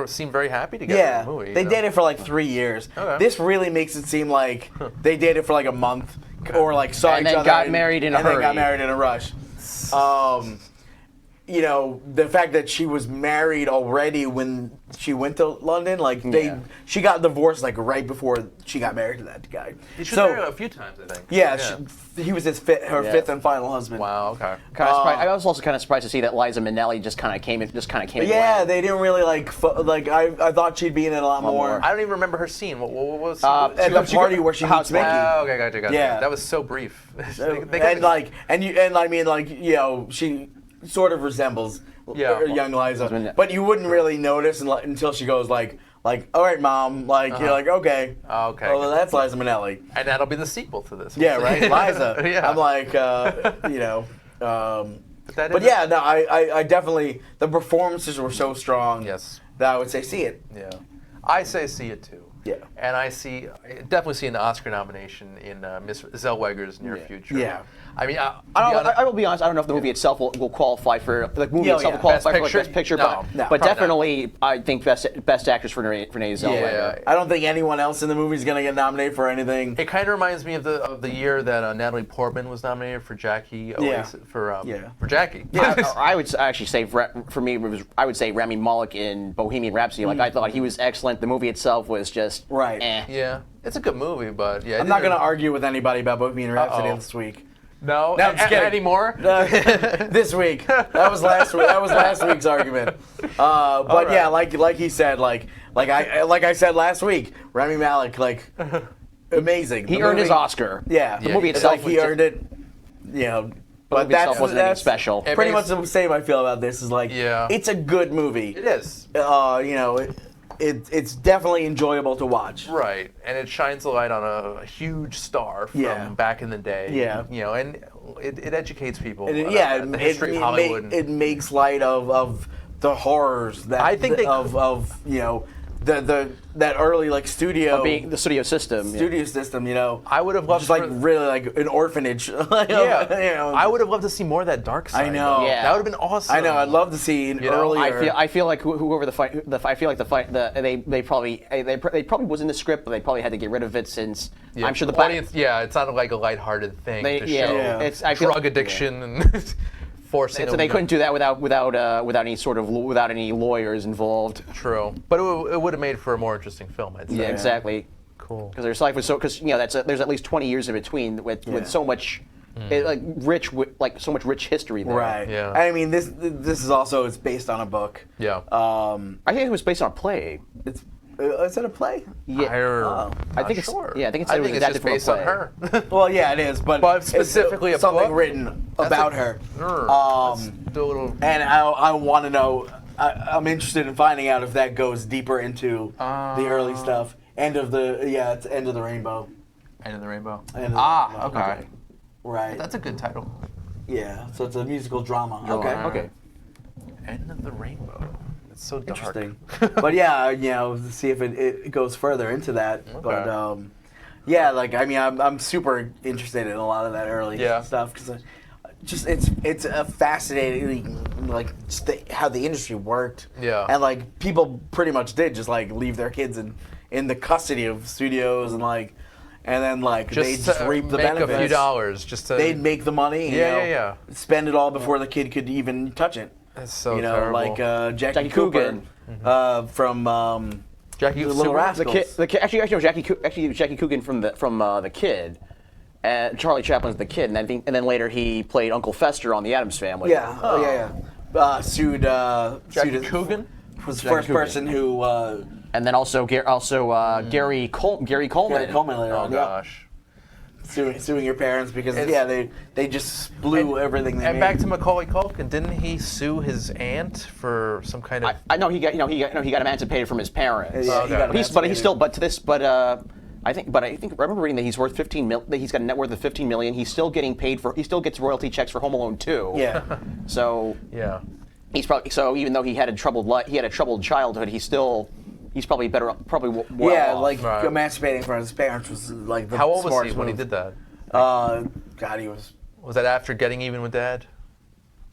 seemed very happy together Yeah, in the movie. they you know? dated for like 3 years. Okay. This really makes it seem like they dated for like a month, or like saw And each then other got married in a and then got hurry. married in a rush. The fact that she was married already when she went to London, like she got divorced like right before she got married to that guy. She married a few times, I think. Yeah, he was her fifth and final husband. Wow. Okay. Kind of surprised. I was also kind of surprised to see that Liza Minnelli just kind of came in. Yeah, they didn't really like. I thought she'd be in it a lot more. I don't even remember her scene. What was? At the party where she meets Mickey. Oh, okay, gotcha. Yeah. That was so brief. She sort of resembles young Liza, Minnelli. but you wouldn't really notice until she goes like, all right, mom, you're like, okay, Okay. oh, well, that's Liza Minnelli. And that'll be the sequel to this. Yeah, right, Liza. Yeah. I'm like, But yeah, no, I definitely, the performances were so strong. Yes. That I would say see it. Yeah. I say see it too. Yeah. And I definitely see an Oscar nomination in Miss Zellweger's near future. Yeah. I mean, I will be honest. I don't know if the movie itself will qualify for the movie itself will qualify Best for like Picture? Best Picture, No. but Probably definitely I think best actress for Renee Zellweger. I don't think anyone else in the movie is gonna get nominated for anything. It kind of reminds me of the year that Natalie Portman was nominated for Jackie. For Jackie. I would actually say for me I would say Rami Malek in Bohemian Rhapsody. Like I thought he was excellent. The movie itself was just Right. Yeah, it's a good movie, but yeah. I'm not gonna argue with anybody about Bohemian Rhapsody this week. No, I'm just kidding. anymore. This week. That was last week. That was last week's argument. But right. yeah, like he said, like I said last week, Rami Malek, amazing. he earned his Oscar. Yeah, the movie it's itself like he earned it. But movie itself wasn't anything special. Pretty much the same I feel about this. Is like, it's a good movie. It is. It's definitely enjoyable to watch. Right, and it shines a light on a huge star from back in the day. Yeah. And it educates people. And about the history of Hollywood. It makes light of the horrors that I think that early studio Being the studio system. system. I would have loved just really like an orphanage. I would have loved to see more of that dark side. I know. though. Yeah. That would have been awesome. I know. I'd love to see an earlier. I feel like whoever I feel like they probably was in the script, but they probably had to get rid of it since Yeah, I'm sure the audience. Yeah, it's not like a lighthearted thing to show I feel drug addiction and forcing. So they couldn't do that without any lawyers involved. True, but it would have made for a more interesting film. I'd say. Yeah, exactly. Cool. Because their life was there's at least 20 years in between with so much so much rich history there. Right. Yeah. I mean, this is also it's based on a book. Yeah. I think it was based on a play. Is it a play? Yeah. I think it's sure. Yeah, I think it's I think it's just based on her. Well, yeah, it is, but specifically it's a something book? written about her. Let's do a little. And I want to know. I'm interested in finding out if that goes deeper into the early stuff. It's End of the Rainbow. End of the Rainbow. End of the Rainbow. Okay. Right. That's a good title. Yeah. So it's a musical drama. Okay. End of the Rainbow. It's so dark. Interesting. But yeah, see if it goes further into that. Okay. But I'm super interested in a lot of that early stuff because just it's a fascinating like just how the industry worked. Yeah. And like people pretty much did just like leave their kids in the custody of studios and then like they just reap the make benefits. a few dollars just to. They'd make the money. Yeah. Spend it all before the kid could even touch it. That's so terrible. Like Jackie Cooper from Jackie the Little Cooper? Rascals. Actually, it was Jackie Coogan from the Kid. And Charlie Chaplin's the Kid, and then later he played Uncle Fester on The Addams Family. Yeah. Sued Jackie Coogan was the first person who. And then also Gary Coleman. Gary Coleman later Oh on. gosh. Suing your parents because they just blew everything they And made. back to Macaulay Culkin, didn't he sue his aunt for some kind of? I know he got emancipated from his parents. Yeah, he got emancipated. I remember reading that he's worth that he's got a net worth of $15 million. He still gets royalty checks for Home Alone 2. Yeah. So Yeah. he's probably even though he had a troubled childhood, he's probably better well off. Right. Emancipating from his parents was like the How old was he smartest when he move. did that? God, he was. Was that after getting even with Dad?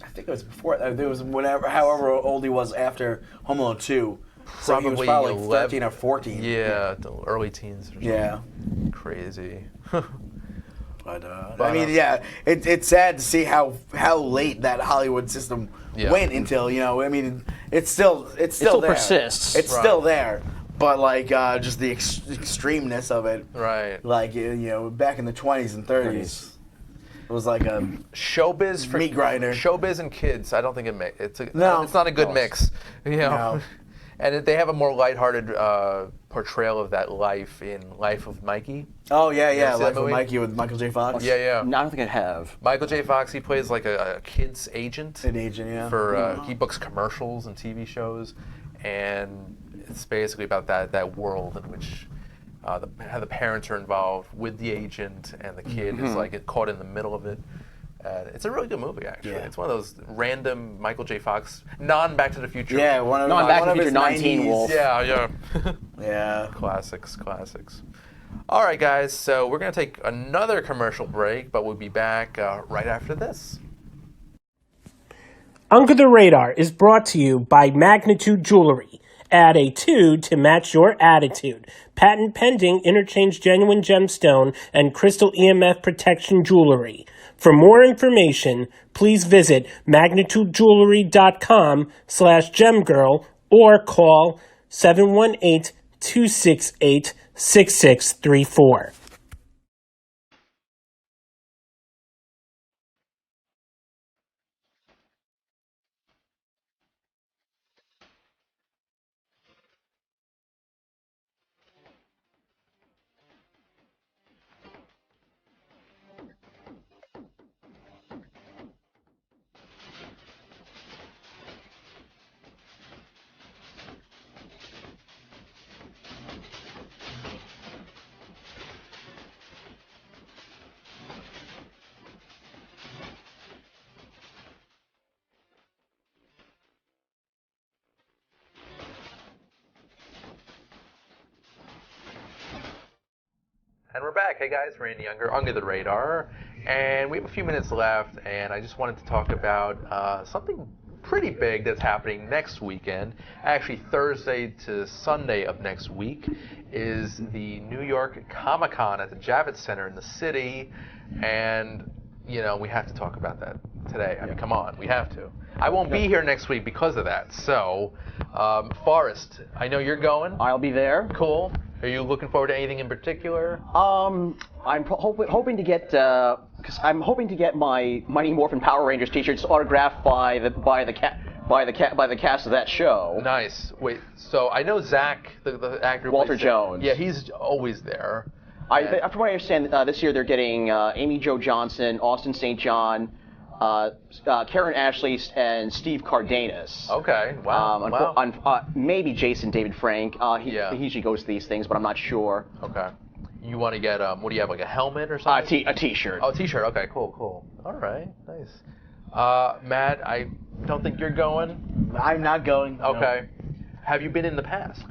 I think it was before. It was however old he was after Home Alone 2. So he was probably like 13 or 14. Yeah, the early teens. Or something. Yeah. Crazy. But I mean, yeah, it's sad to see how late that Hollywood system went until I mean, it still there. persists. It's still there, but like just the extremeness of it. Right. Like back in the 20s and 30s, it was like a Showbiz for meat grinder. Showbiz and kids. I don't think it's No. it's not a good mix. No. And they have a more lighthearted portrayal of that life in Life of Mikey. Oh yeah, see that Life of movie? Mikey with Michael J. Fox. Yeah. No, I don't think I have. Michael J. Fox, he plays like a kid's agent. An agent, yeah. For he books commercials and TV shows, and it's basically about that world in which how the parents are involved with the agent, and the kid is like caught in the middle of it. It's a really good movie, actually. Yeah. It's one of those random Michael J. Fox, non-Back to the Future. Yeah, one of Back to the his Future, non-Teen 90s. Wolf. Yeah. Yeah. Classics. All right, guys. So we're gonna take another commercial break, but we'll be back right after this. Under the Radar is brought to you by Magnitude Jewelry. Add a 2 to match your attitude. Patent pending interchange genuine gemstone and crystal EMF protection jewelry. For more information, please visit magnitudejewelry.com/gemgirl or call 718-268-6634. And we're back. Hey guys, Randy Younger, Under the Radar. And we have a few minutes left, and I just wanted to talk about something pretty big that's happening next weekend. Actually, Thursday to Sunday of next week is the New York Comic-Con at the Javits Center in the city. And, we have to talk about that today. I mean, come on, we have to. I won't be here next week because of that. So, Forrest, I know you're going. I'll be there. Cool. Are you looking forward to anything in particular? I'm hoping to get because I'm hoping to get my Mighty Morphin Power Rangers T-shirts autographed by the cast of that show. Nice. Wait, so I know Zach, the actor, who Walter plays Jones. Yeah, he's always there. From what I understand, this year they're getting Amy Jo Johnson, Austin St. John, Karen Ashley, and Steve Cardenas. Okay. Wow. Maybe Jason David Frank. He usually goes to these things, but I'm not sure. Okay. You want to get what do you have, like a helmet or something? A T-shirt. Oh, a T-shirt. Okay. Cool. All right. Nice. Matt, I don't think you're going. I'm not going. Okay. Have you been in the past?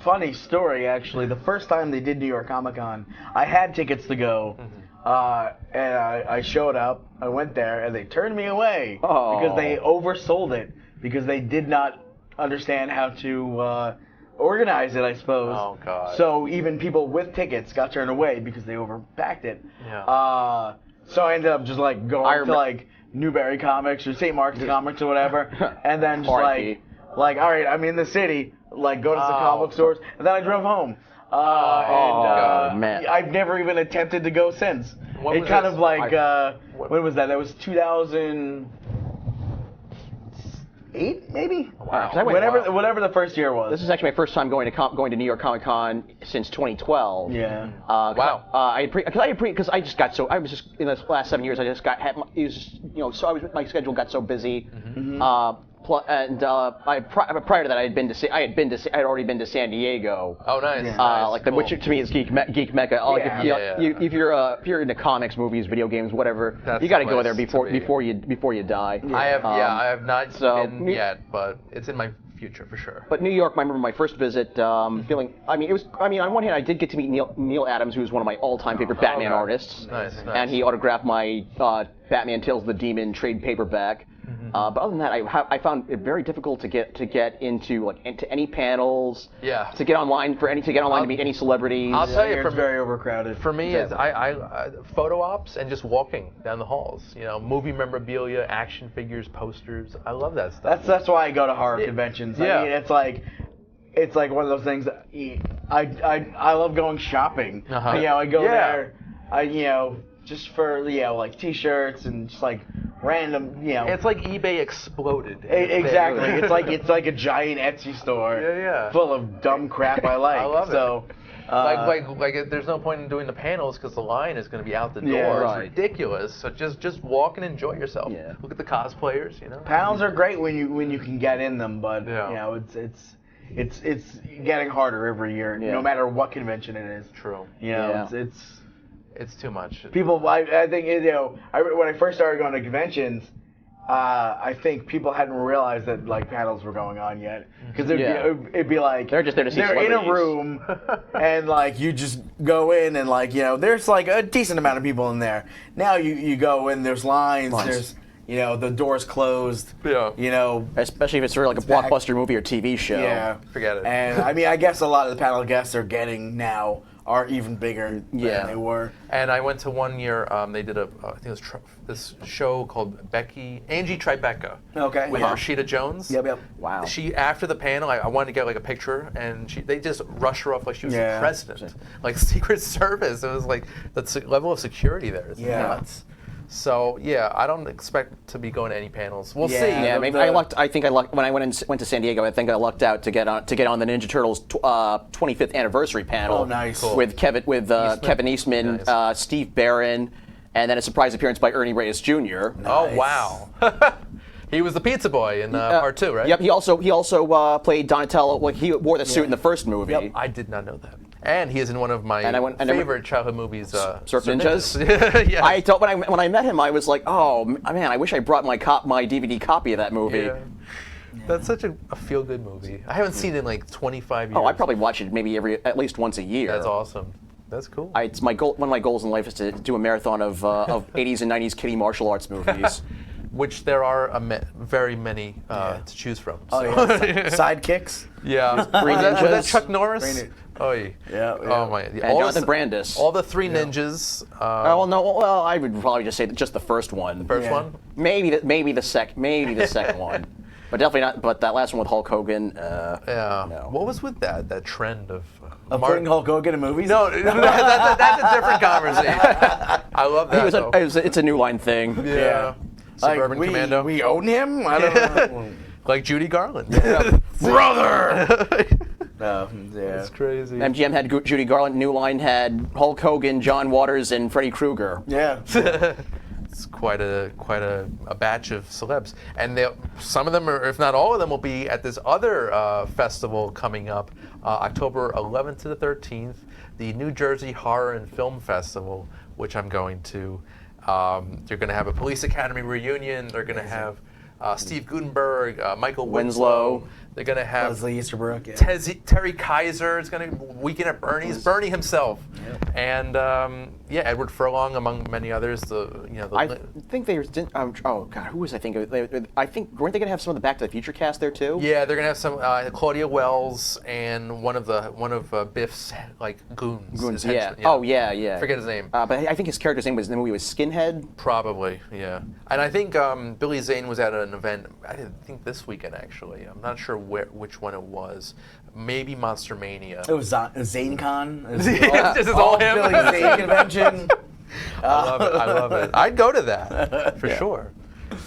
Funny story, actually. The first time they did New York Comic Con, I had tickets to go. And I showed up. I went there, and they turned me away Oh. because they oversold it because they did not understand how to organize it, I suppose. Oh, God. So even people with tickets got turned away because they overpacked it. Yeah. So I ended up just like going to like Newberry Comics or St. Mark's Comics or whatever, and then just R.I.P. like, all right, I'm in the city, like go to some comic book stores, and then I drove home. Man. I've never even attempted to go since. What It was kind this? of like, when was that? That was 2008, maybe? Wow. 'Cause I went- Whatever the first year was. This is actually my first time going to New York Comic Con since 2012. Yeah. Wow. Because I just got so I was just in the last 7 years I just got it was just, so I was my schedule got so busy. And prior to that I had already been to San Diego. Oh, nice. Yeah. Like Cool. which to me is geek mecca. Like Yeah. if you're into comics, movies, video games, whatever, That's you got to the go there place to be. before you die. I have not so- been yet, but it's in my future for sure. But New York, I remember my first visit, feeling. On one hand, I did get to meet Neil Adams, who was one of my all-time favorite Batman okay. artists. Nice. And he autographed my Batman Tales of the Demon trade paperback. But other than that, I found it very difficult to get into any panels. Yeah. To get online to meet any celebrities. I'll tell you, It's for very overcrowded. For me, is I photo ops and just walking down the halls. Movie memorabilia, action figures, posters. I love that stuff. That's why I go to horror conventions. Yeah. I mean, it's like one of those things. I love going shopping. Uh-huh. I go Yeah. there. Just for like T-shirts and just like random. It's like eBay exploded. Exactly. it's like a giant Etsy store. Yeah. Full of dumb crap I like. I love it. So. There's no point in doing the panels because the line is going to be out the door. Yeah, It's right. ridiculous. So just walk and enjoy yourself. Yeah. Look at the cosplayers. Panels are great when you can get in them, but Yeah. it's getting harder every year, Yeah. no matter what convention it is. True. Yeah. It's too much. People, I think when I first started going to conventions, I think people hadn't realized that like panels were going on yet, because it'd be like They're just there to see they're in a celebrities. room, and like you just go in and like there's like a decent amount of people in there. Now you go in, there's lines. There's the door's closed. Yeah. Especially if it's really like a packed. blockbuster movie or TV show. Yeah, Forget it. And I mean, I guess a lot of the panel guests are getting now are even bigger than they were. And I went to one year. They did I think it was this show called Angie Tribeca. Okay. With Rashida Jones. Yep. Wow. She after the panel, I wanted to get like a picture, and they just rushed her off like she was the president, like Secret Service. It was like the level of security there is nuts. So I don't expect to be going to any panels. We'll see. Yeah, maybe I lucked. I think I lucked when I went to San Diego. I think I lucked out to get on the Ninja Turtles 25th anniversary panel. Oh, nice. Cool. With Kevin Eastman, Nice. Steve Barron, and then a surprise appearance by Ernie Reyes Jr. Oh wow. He was the pizza boy in part 2, right? Yep. He also played Donatello. Like he wore the suit in the first movie. Yep. I did not know that. And he is in one of my favorite childhood movies, Surf Ninjas? Yes. I told when I met him, I was like, oh man, I wish I brought my DVD copy of that movie. Yeah. That's such a feel-good movie. I haven't seen it in like 25 years. Oh, I probably watch it maybe at least once a year. That's awesome. That's cool. It's my goal. One of my goals in life is to do a marathon of 80s and 90s kiddie martial arts movies. Which there are very many to choose from. Oh, So. yeah. Sidekicks. Yeah. Was that Chuck Norris? Oh, yeah. Oh my. And Jonathan Brandis. All the three ninjas. Well, I would probably just say just the first one. First one. Maybe the second one, but definitely not. But that last one with Hulk Hogan. Yeah. No. What was with that trend of? Putting Hulk Hogan in movies? No, that's a different conversation. I love that. though. It's a New Line thing. Yeah. Suburban like, Commando. We own him? I don't know. Like Judy Garland. Brother! That's crazy. MGM had Judy Garland. New Line had Hulk Hogan, John Waters, and Freddy Krueger. Yeah. It's quite a batch of celebs, and some of them, or if not all of them, will be at this other festival coming up, October 11th to the 13th, the New Jersey Horror and Film Festival, which I'm going to. They're going to have a Police Academy reunion. They're going to have Steve Guttenberg, Michael Winslow. They're gonna have Leslie Easterbrook. Yeah. Terry Kaiser is gonna Weekend at Bernie's. Bernie himself, and Edward Furlong among many others. I think they didn't. Oh God, who was I think? I think weren't they gonna have some of the Back to the Future cast there too? Yeah, they're gonna have some Claudia Wells and one of Biff's like goons. Goons, his yeah. henchmen, Oh yeah. Forget his name. But I think his character's name was in the movie was Skinhead. Probably, yeah. And I think Billy Zane was at an event. I think this weekend actually. I'm not sure which one it was. Maybe Monster Mania. It was ZaneCon. This is all him. Billy Zane convention. I love it. I'd go to that for sure.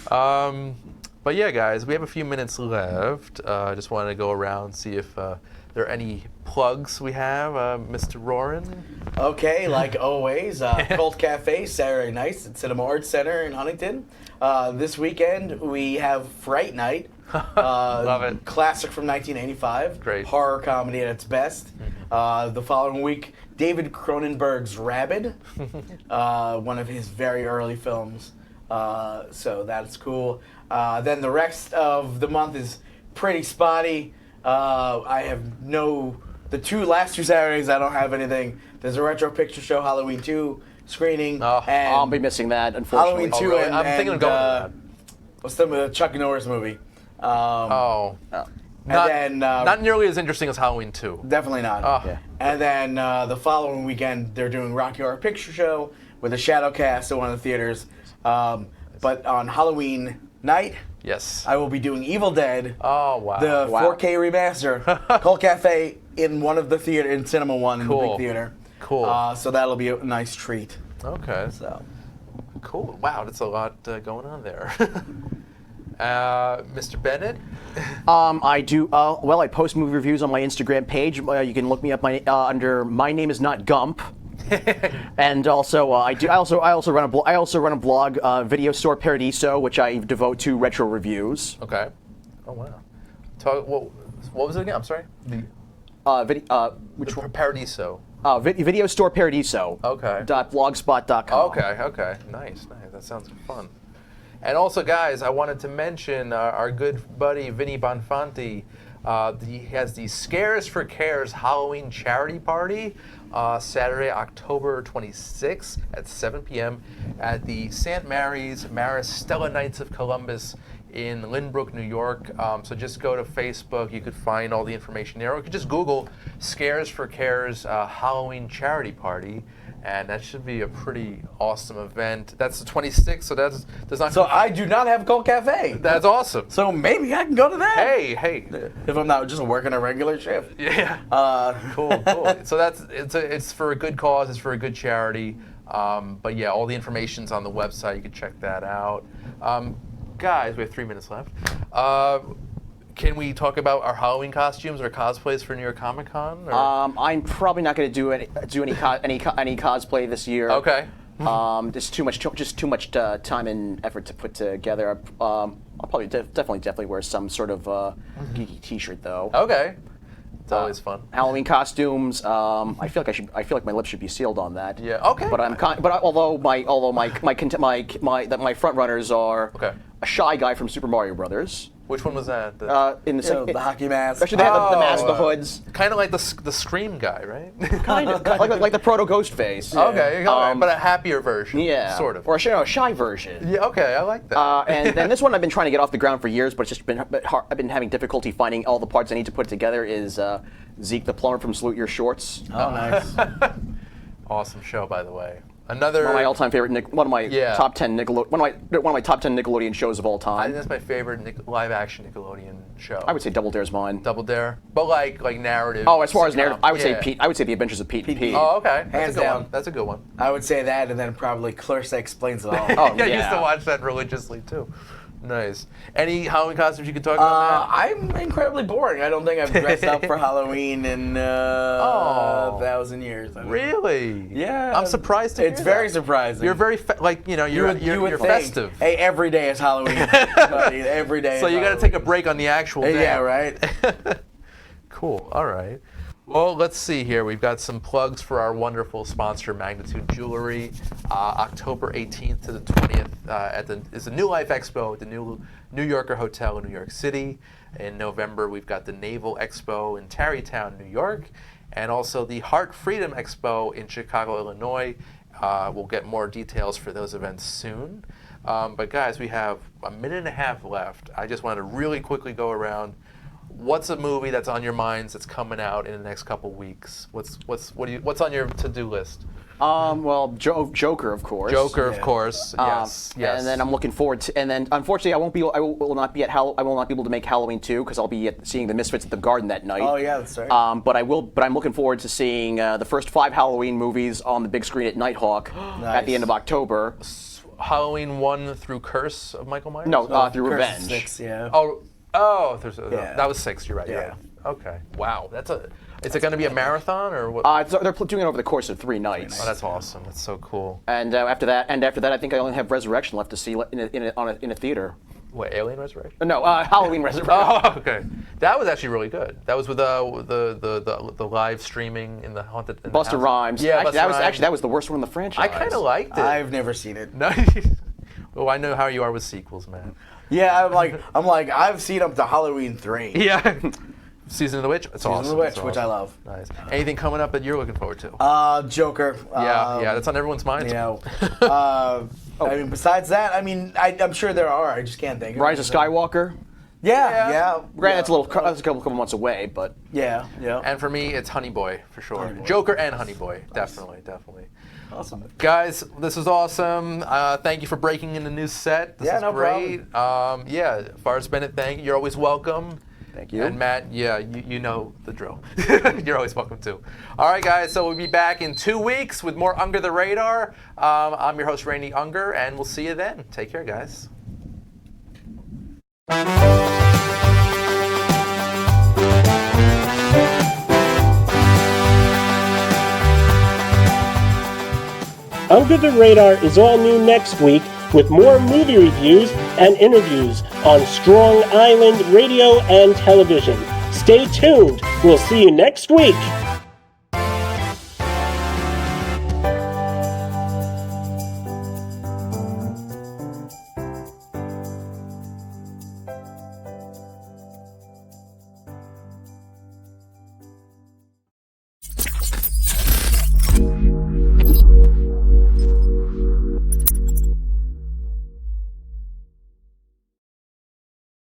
But yeah, guys, we have a few minutes left. I just wanted to go around see if there are any plugs we have. Mr. Roran. Okay, like always, Cult Cafe Saturday nights at Cinema Arts Center in Huntington. This weekend we have Fright Night. Love it. Classic from 1985. Great. Horror comedy at its best. The following week, David Cronenberg's Rabid, one of his very early films. So that's cool. Then the rest of the month is pretty spotty. I have the last two Saturdays I don't have anything. There's a retro picture show, Halloween 2 screening. Oh, and I'll be missing that, unfortunately. Halloween 2 really? and, I'm thinking of going to what's the Chuck Norris movie? Oh. And then Not nearly as interesting as Halloween 2. definitely not. Oh. Yeah. And then the following weekend they're doing Rocky Horror Picture Show with a shadow cast at one of the theaters. But on Halloween night, Yes. I will be doing Evil Dead, Oh, wow. the 4K remaster, Cult Cafe in one of the theater in Cinema One in the Cool. big theater. Cool. So that'll be a nice treat. Okay. So Cool. Wow, that's a lot going on there. Mr. Bennett? I do. Well, I post movie reviews on my Instagram page. You can look me up under My Name Is Not Gump. And also, I also run a blog, Video Store Paradiso, which I devote to retro reviews. Okay. Oh, wow. What was it again? I'm sorry? Which one? Paradiso. Video Store Paradiso. Okay. .blogspot.com. Okay. Nice. That sounds fun. And also, guys, I wanted to mention our good buddy Vinny Bonfanti. He has the Scares for Cares Halloween charity party Saturday, October 26th at 7 p.m. at the St. Mary's Maristella Knights of Columbus in Lynbrook, New York. So just go to Facebook. You could find all the information there. Or you could just Google Scares for Cares Halloween charity party. And that should be a pretty awesome event. That's the 26th, so there's not. So I do not have Cult Cafe. That's awesome. So maybe I can go to that. Hey. If I'm not just working a regular shift. Yeah. Cool. So it's for a good cause. It's for a good charity. But yeah, all the information's on the website. You can check that out. Guys, we have 3 minutes left. Can we talk about our Halloween costumes or cosplays for New York Comic Con? I'm probably not going to do any cosplay this year. Okay. Just too much time and effort to put together. I'll probably definitely wear some sort of geeky T-shirt though. Okay. It's always fun. Halloween costumes. I feel like my lips should be sealed on that. Yeah. Okay. But although my front runners are a shy guy from Super Mario Brothers. Which one was that? In the the hockey mask. Actually, they have the mask, the hoods. Kind of like the Scream guy, right? Kind of like the proto Ghostface. Okay, but a happier version. Yeah. Sort of. Or a shy version. Yeah. Okay, I like that. And then this one I've been trying to get off the ground for years, but it's just been a bit hard. I've been having difficulty finding all the parts I need to put together. Is Zeke the plumber from Salute Your Shorts? Oh, nice. Awesome show, by the way. Another One of my all-time favorite, one of my top 10 Nickelodeon shows of all I time. think that's my favorite live-action Nickelodeon show. I would say Double Dare's mine. Double Dare, but like narrative. Oh, as far as narrative, sitcom. I would say Pete. I would say The Adventures of Pete and Pete. Oh, okay. That's Hands a good down. one. That's a good one. I would say that, and then probably Clarissa Explains It All. Oh, I used yeah. to watch that religiously too. Nice. Any Halloween costumes you could talk about? I'm incredibly boring. I don't think I've dressed up for Halloween in 1,000 years. I mean, Really? Yeah. I'm surprised to hear It's very that. surprising. You're very You would you're think, festive. Hey, every day is Halloween. buddy. Every day. So is you got to Halloween. take a break on the actual day. Yeah, right. Cool. All right. Well, let's see here. We've got some plugs for our wonderful sponsor, Magnitude Jewelry. October 18th to the 20th is the New Life Expo at the New Yorker Hotel in New York City. In November, we've got the Naval Expo in Tarrytown, New York, and also the Heart Freedom Expo in Chicago, Illinois. We'll get more details for those events soon. But guys, we have a minute and a half left. I just want to really quickly go around. What's a movie that's on your minds that's coming out in the next couple weeks? What's on your to-do list? Well, Joker, of course. Joker, of course. Yes. And then I'm looking forward to. And then, unfortunately, I will not be able to make Halloween 2 because I'll be seeing the Misfits at the Garden that night. Oh yeah, that's right. But I'm looking forward to seeing the first 5 Halloween movies on the big screen at Nighthawk at the end of October. Halloween 1 through Curse of Michael Myers? No, through Curse Revenge. 6, yeah. That was 6. You're right. Yeah. Okay. Wow. Is it going to be a marathon or what? They're doing it over the course of 3 nights. Oh, that's awesome. That's so cool. And after that, I think I only have Resurrection left to see in a theater. What, Alien Resurrection? No, Halloween Resurrection. Oh, okay. That was actually really good. That was with the live streaming in the haunted. In Busta the house. Rhymes. Yeah, actually that was the worst one in the franchise. I kind of liked it. I've never seen it. No. Well, I know how you are with sequels, man. Yeah, I'm like I've seen up to Halloween 3. Yeah. Season of the Witch. It's awesome. Season of the Witch, It's which I love. Nice. Anything coming up that you're looking forward to? Joker. Yeah, that's on everyone's mind. You know, I mean, besides that, I'm sure there are. I just can't think. Rise of Skywalker. Yeah. Granted, that's a couple months away, but Yeah. And for me, it's Honey Boy for sure. Joker and Honey Boy, definitely. Awesome. Guys, this was awesome. Thank you for breaking in the new set. This is no great. Forrest Bennett, thank you. You're always welcome. Thank you. And Matt, you know the drill. You're always welcome too. All right, guys, so we'll be back in 2 weeks with more Unger the Radar. I'm your host, Randy Unger, and we'll see you then. Take care, guys. Under the Radar is all new next week with more movie reviews and interviews on Strong Island Radio and Television. Stay tuned. We'll see you next week.